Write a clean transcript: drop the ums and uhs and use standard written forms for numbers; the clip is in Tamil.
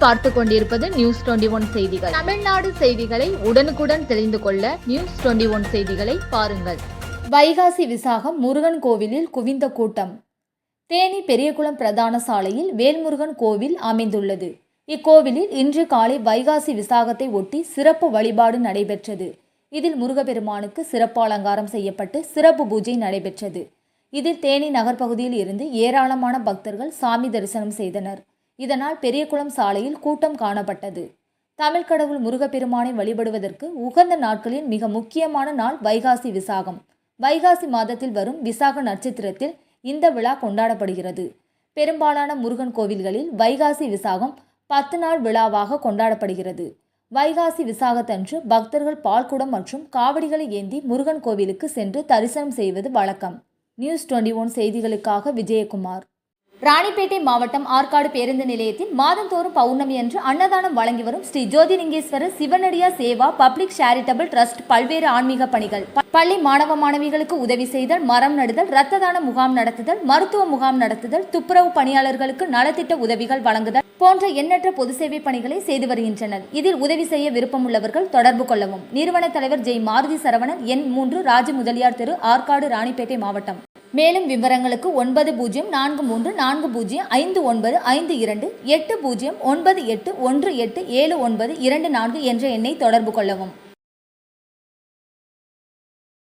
நீங்கள் பார்த்து கொண்டிருப்பது நியூஸ் 21 செய்திகள். தமிழ்நாடு செய்திகளை உடனுக்குடன் தெரிந்து கொள்ள நியூஸ் 21 செய்திகளை பாருங்கள். வைகாசி விசாகம் முருகன் கோவிலில் குவிந்த கூட்டம். தேனி பெரியகுளம் பிரதான சாலையில் வேல்முருகன் கோவில் அமைந்துள்ளது. இக்கோவிலில் இன்று காலை வைகாசி விசாகத்தை ஒட்டி சிறப்பு வழிபாடு நடைபெற்றது. இதில் முருகப்பெருமானுக்கு சிறப்பு அலங்காரம் செய்யப்பட்டு சிறப்பு பூஜை நடைபெற்றது. இதில் தேனி நகர்பகுதியில் இருந்து ஏராளமான பக்தர்கள் சாமி தரிசனம் செய்தனர். இதனால் பெரியகுளம் சாலையில் கூட்டம் காணப்பட்டது. தமிழ் கடவுள் முருகப்பெருமானை வழிபடுவதற்கு உகந்த நாட்களில் மிக முக்கியமான நாள் வைகாசி விசாகம். வைகாசி மாதத்தில் வரும் விசாக நட்சத்திரத்தில் இந்த விழா கொண்டாடப்படுகிறது. பெரும்பாலான முருகன் கோவில்களில் வைகாசி விசாகம் 10 நாள் விழாவாக கொண்டாடப்படுகிறது. வைகாசி விசாகத்தன்று பக்தர்கள் பால்குடம் மற்றும் காவடிகளை ஏந்தி முருகன் கோவிலுக்கு சென்று தரிசனம் செய்வது வழக்கம். நியூஸ் 21 செய்திகளுக்காக விஜயகுமார். ராணிப்பேட்டை மாவட்டம் ஆற்காடு பேருந்து நிலையத்தில் மாதந்தோறும் பௌர்ணமி அன்று அன்னதானம் வழங்கி வரும் Sri Jothilingeswarar சிவனடியா Seva public charitable trust பல்வேறு ஆன்மீக பணிகள், பள்ளி மாணவ மாணவிகளுக்கு உதவி செய்தல், மரம் நடுதல், இரத்த தான முகாம் நடத்துதல், மருத்துவ முகாம் நடத்துதல், துப்புரவு பணியாளர்களுக்கு நலத்திட்ட உதவிகள் வழங்குதல் போன்ற எண்ணற்ற பொது சேவை பணிகளை செய்து வருகின்றனர். இதில் உதவி செய்ய விருப்பமுள்ளவர்கள் தொடர்பு கொள்ளவும். நிறுவன தலைவர் ஜெய் மாருதி சரவணன், எண் 3, ராஜ முதலியார் தெரு, ஆற்காடு, ராணிப்பேட்டை மாவட்டம். மேலும் விவரங்களுக்கு 9040405952 8098187924 என்ற எண்ணை தொடர்பு கொள்ளவும்.